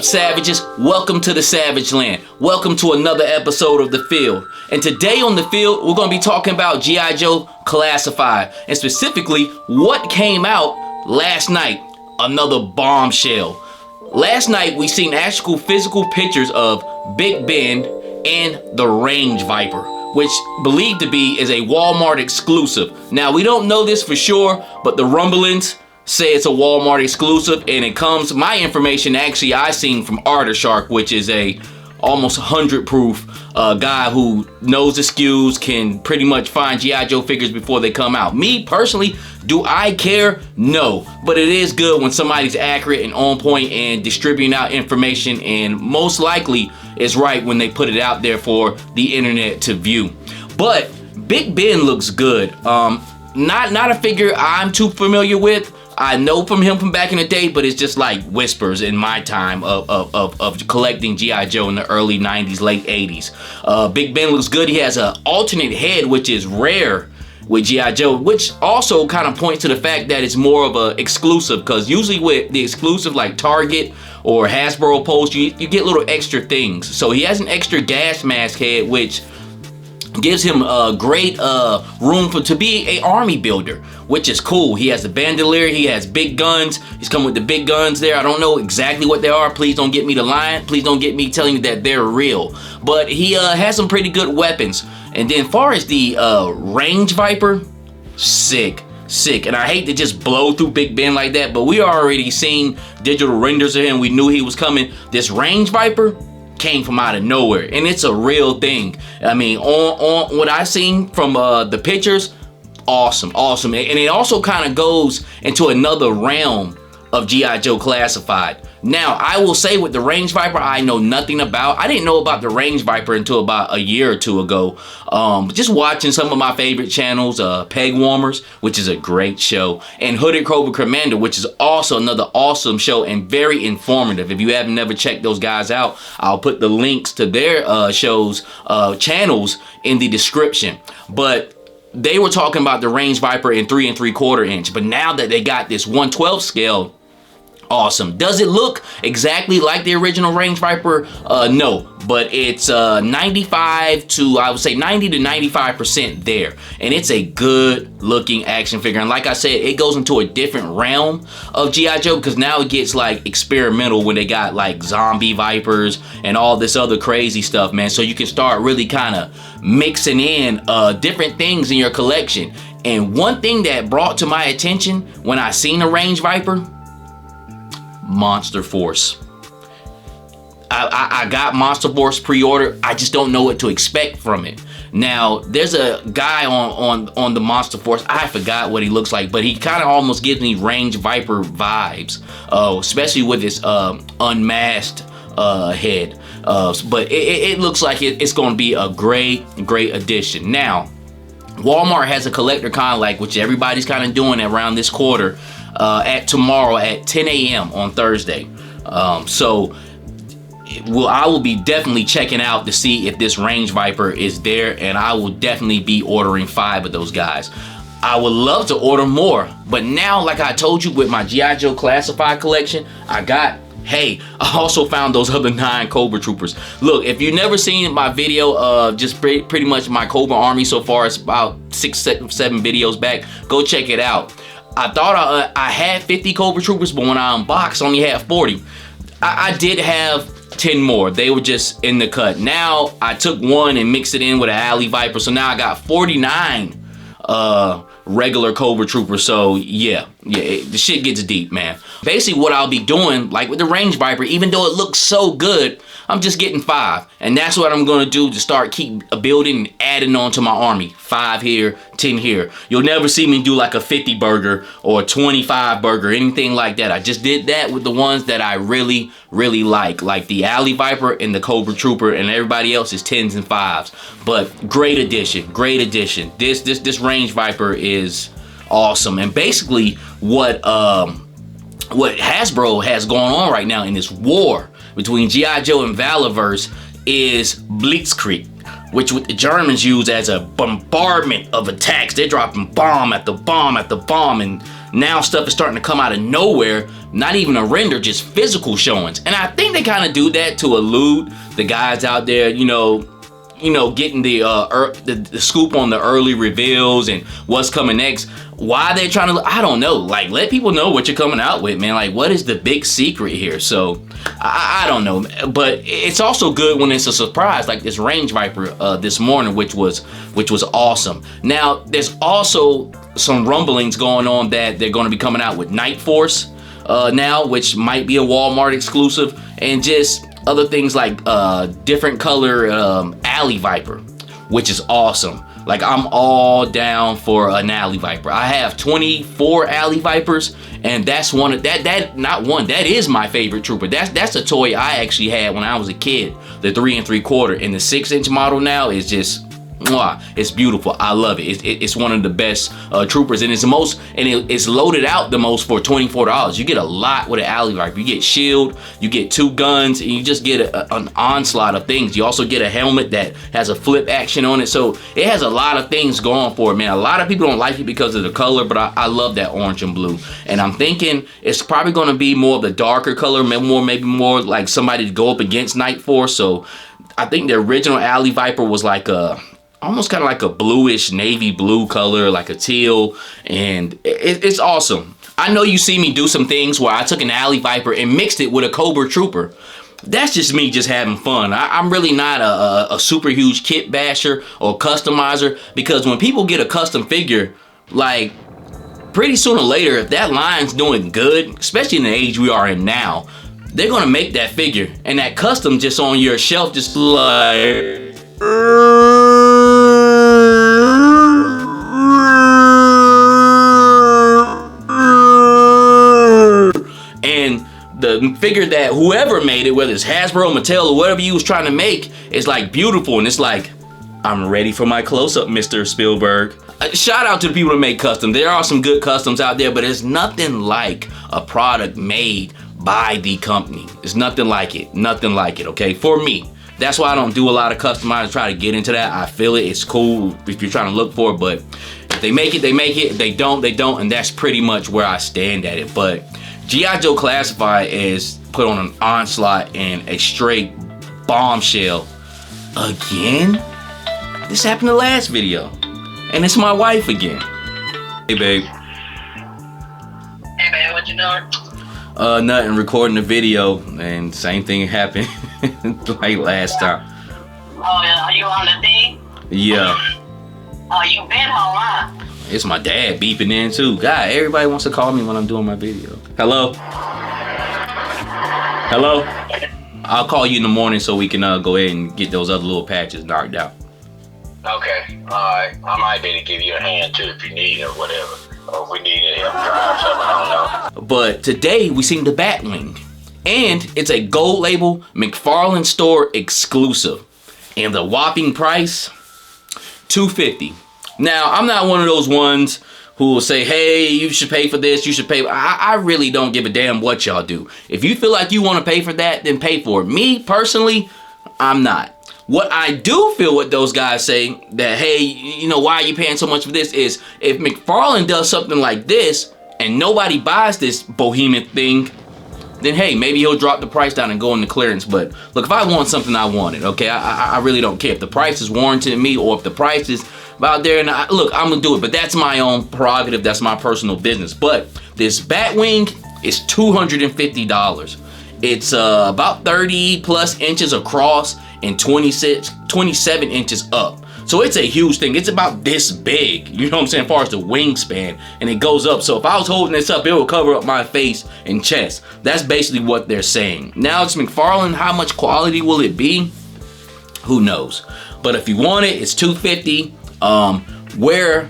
up, savages? Welcome to the Savage Land. Welcome to another episode of The Field. And today on The Field, we're going to be talking about G.I. Joe Classified, and specifically what came out last night. Another bombshell. Last night, we seen actual physical pictures of Big Ben and the Range Viper, which believed to be is a Walmart exclusive. Now, we don't know this for sure, but the rumblings say it's a Walmart exclusive, and it comes, my information actually I seen from Artershark, which is a almost 100 proof guy who knows the SKUs, can pretty much find G.I. Joe figures before they come out. Me personally, do I care? No, but it is good when somebody's accurate and on point and distributing out information, and most likely is right when they put it out there for the internet to view. But Big Ben looks good. Not a figure I'm too familiar with. I know from him from back in the day, but it's just like whispers in my time of collecting G.I. Joe in the early 90s, late 80s. Big Ben looks good. He has an alternate head, which is rare with G.I. Joe, which also kind of points to the fact that it's more of a exclusive, because usually with the exclusive like Target or Hasbro Post, you get little extra things. So he has an extra gas mask head, which gives him a great room to be a army builder, which is cool. He has the bandolier, he has big guns. He's coming with the big guns there. I don't know exactly what they are. Please don't get me to lying. Please don't get me telling you that they're real. But he has some pretty good weapons. And then far as the Range Viper, sick. And I hate to just blow through Big Ben like that, but we already seen digital renders of him. We knew he was coming. This Range Viper came from out of nowhere, and it's a real thing. I mean, on what I seen from the pictures, awesome. And it also kind of goes into another realm of G.I. Joe Classified. Now, I will say with the Range Viper, I know nothing about. I didn't know about the Range Viper until about a year or two ago. Just watching some of my favorite channels, Peg Warmers, which is a great show, and Hooded Cobra Commander, which is also another awesome show and very informative. If you have never checked those guys out, I'll put the links to their shows, channels in the description. But they were talking about the Range Viper in 3 3/4 inch, but now that they got this 1/12 scale, awesome. Does it look exactly like the original Range Viper? No, but it's 95 to, I would say 90 to 95% there. And it's a good looking action figure. And like I said, it goes into a different realm of G.I. Joe, because now it gets like experimental when they got like zombie vipers and all this other crazy stuff, man. So you can start really kind of mixing in different things in your collection. And one thing that brought to my attention when I seen the Range Viper, Monster Force. I got Monster Force pre-order. I just don't know what to expect from it. Now, there's a guy on the Monster Force. I forgot what he looks like, but he kind of almost gives me Range Viper vibes, especially with his unmasked head. But it looks like it's going to be a great addition. Now, Walmart has a collector con, like which everybody's kind of doing around this quarter, at tomorrow at 10 a.m. on Thursday. So I will be definitely checking out to see if this Range Viper is there, and I will definitely be ordering 5 of those guys. I would love to order more, but now, like I told you, with my G.I. Joe Classified collection, I also found those other 9 Cobra Troopers. Look, if you've never seen my video of just pretty much my Cobra army so far, it's about 6, 7 videos back, go check it out. I thought I had 50 Cobra Troopers, but when I unboxed, I only had 40. I did have 10 more. They were just in the cut. Now, I took one and mixed it in with an Alley Viper, so now I got 49 regular Cobra Troopers. So yeah, the shit gets deep, man. Basically, what I'll be doing, like with the Range Viper, even though it looks so good, I'm just getting 5. And that's what I'm going to do to start keep building and adding on to my army. 5 here, 10 here. You'll never see me do like a 50 burger or a 25 burger, anything like that. I just did that with the ones that I really like the Alley Viper and the Cobra Trooper, and everybody else is 10s and 5s. But great addition. This Range Viper is awesome. And basically what Hasbro has going on right now in this war between G.I. Joe and Valaverse is Blitzkrieg, which the Germans use as a bombardment of attacks. They're dropping bomb after bomb after bomb, and now stuff is starting to come out of nowhere, not even a render, just physical showings. And I think they kind of do that to elude the guys out there, getting the scoop on the early reveals and what's coming next. Why they're trying to, I don't know. Like, let people know what you're coming out with, man. Like, what is the big secret here? So, I don't know. But it's also good when it's a surprise, like this Range Viper this morning, which was awesome. Now, there's also some rumblings going on that they're going to be coming out with Night Force now, which might be a Walmart exclusive, and just other things like different color Alley Viper, which is awesome. Like, I'm all down for an Alley Viper. I have 24 Alley Vipers, and that's one of that is my favorite trooper. That's a toy I actually had when I was a kid, the 3 3/4, and the 6-inch model now is just, mwah, it's beautiful. I love it. It's one of the best troopers, and it's loaded out the most for $24. You get a lot with an Alley Viper. You get shield, you get 2 guns, and you just get an onslaught of things. You also get a helmet that has a flip action on it, so it has a lot of things going for it, man. A lot of people don't like it because of the color, but I love that orange and blue, and I'm thinking it's probably going to be more of the darker color, maybe more like somebody to go up against Night Force. So I think the original Alley Viper was like almost kind of like a bluish navy blue color, like a teal, and it's awesome. I know you see me do some things where I took an Alley Viper and mixed it with a Cobra Trooper. That's just me just having fun. I'm really not a super huge kit basher or customizer, because when people get a custom figure, like, pretty sooner or later, if that line's doing good, especially in the age we are in now, they're gonna make that figure, and that custom just on your shelf just like, and the figure that whoever made it, whether it's Hasbro, Mattel, or whatever you was trying to make, is like beautiful, and it's like, I'm ready for my close-up, Mr. Spielberg. Shout out to the people that make custom. There are some good customs out there, but it's nothing like a product made by the company. It's nothing like it. Nothing like it, okay? For me. That's why I don't do a lot of customizing, try to get into that. I feel it. It's cool if you're trying to look for it, but if they make it, they make it. If they don't, they don't, and that's pretty much where I stand at it. But G.I. Joe Classified is put on an onslaught and a straight bombshell again. This happened the last video, and it's my wife again. Hey, babe. Hey, man, what you doing? Nothing, recording the video, and same thing happened like last time. Oh, yeah, are you on the thing? Yeah. Oh, you been home, huh? It's my dad beeping in too. God, everybody wants to call me when I'm doing my video. Hello? Hello? I'll call you in the morning so we can go ahead and get those other little patches knocked out. Okay, alright. I might be able to give you a hand too if you need it or whatever. Or if we need to help drive something, I don't know. But today we seen the Batwing. And it's a gold label Mcfarlane store exclusive. And the whopping price, $250. Now, I'm not one of those ones who will say, hey, you should pay for this, you should pay. I really don't give a damn what y'all do. If you feel like you want to pay for that, then pay for it. Me, personally, I'm not. What I do feel what those guys say, that, hey, you know, why are you paying so much for this, is if Mcfarlane does something like this and nobody buys this behemoth thing, then hey, maybe he'll drop the price down and go into clearance. But look, if I want something, I want it, okay? I really don't care if the price is warranted me or if the price is out there. And look, I'm gonna do it, but that's my own prerogative. That's my personal business. But this Batwing is $250. It's about 30 plus inches across and 27 inches up. So it's a huge thing. It's about this big, you know what I'm saying, as far as the wingspan, and it goes up. So if I was holding this up, it would cover up my face and chest. That's basically what they're saying. Now it's Mcfarlane. How much quality will it be? Who knows? But if you want it, it's $250. Where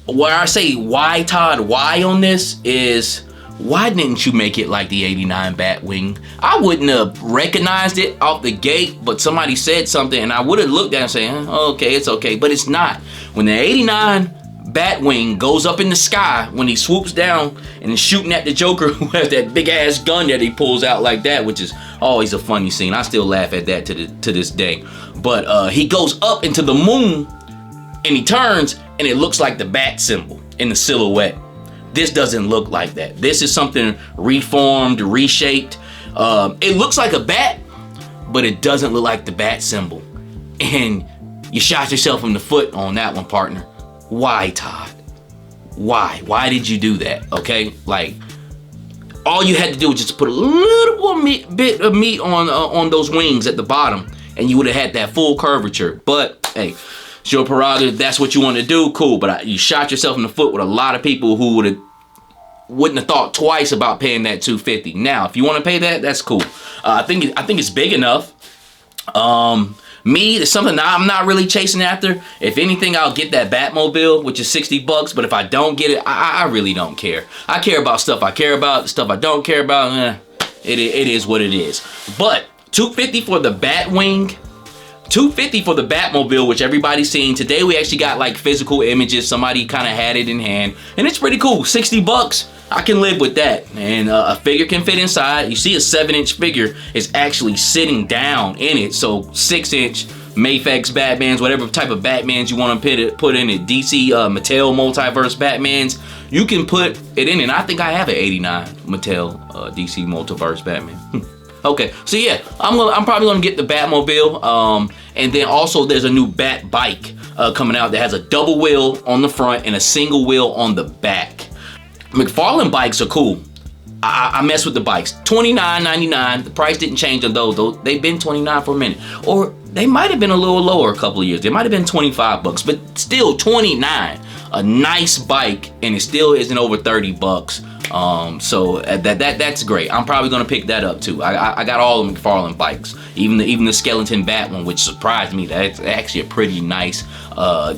I say why Todd, why on this is, why didn't you make it like the 89 Batwing? I wouldn't have recognized it off the gate, but somebody said something and I would have looked at it and said, oh, okay, it's okay, but it's not. When the 89 Batwing goes up in the sky, when he swoops down and is shooting at the Joker who has that big ass gun that he pulls out like that, which is always a funny scene. I still laugh at that to this day. But he goes up into the moon and he turns and it looks like the bat symbol in the silhouette. This doesn't look like that. This is something reformed, reshaped. It looks like a bat, but it doesn't look like the bat symbol. And you shot yourself in the foot on that one, partner. Why, Todd? Why? Why did you do that? Okay, like, all you had to do was just put a little more bit of meat on those wings at the bottom, and you would have had that full curvature. But hey, it's your prerogative. That's what you want to do. Cool. But you shot yourself in the foot with a lot of people who wouldn't have thought twice about paying that $250. Now, if you want to pay that, that's cool. I think it's big enough. Me, it's something that I'm not really chasing after. If anything, I'll get that Batmobile, which is $60. But if I don't get it, I really don't care. I care about stuff I care about. The stuff I don't care about, it is what it is. But $250 for the Batwing, $250 for the Batmobile, which everybody's seen. Today we actually got like physical images. Somebody kind of had it in hand, and it's pretty cool. $60, I can live with that. And a figure can fit inside. You see a 7-inch figure is actually sitting down in it. So 6-inch Mafex Batmans, whatever type of Batmans you want to put in it, DC Mattel Multiverse Batmans, you can put it in. And I think I have an 89 Mattel DC Multiverse Batman. Okay, so yeah, I'm probably gonna get the Batmobile, and then also there's a new Bat bike coming out that has a double wheel on the front and a single wheel on the back. Mcfarlane bikes are cool. I mess with the bikes. $29.99. The price didn't change on those. They've been $29 for a minute, or they might have been a little lower a couple of years. They might have been $25, but still $29. A nice bike, and it still isn't over $30. So that's great. I'm probably gonna pick that up too. I got all the Mcfarlane bikes, even the skeleton bat one, which surprised me. That's actually a pretty nice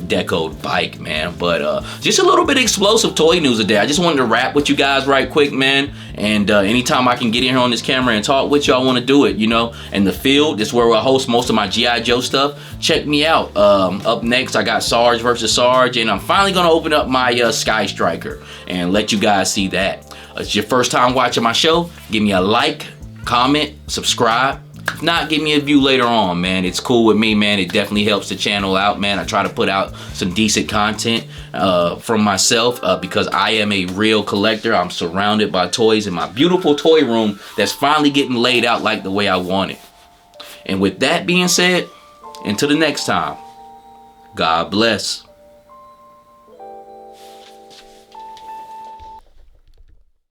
decoed bike, man. But just a little bit of explosive toy news today. I just wanted to rap with you guys right quick, man. And anytime I can get in here on this camera and talk with you, I want to do it, you know. And the field is where I host most of my G.I. Joe stuff. Check me out. Up next, I got Sarge versus Sarge, and I'm finally gonna open up my Sky Striker and let you guys see that. It's your first time watching my show, give me a like, comment, subscribe. If not, give me a view later on, man. It's cool with me, man. It definitely helps the channel out, man. I try to put out some decent content from myself because I am a real collector. I'm surrounded by toys in my beautiful toy room that's finally getting laid out like the way I want it. And with that being said, until the next time, God bless.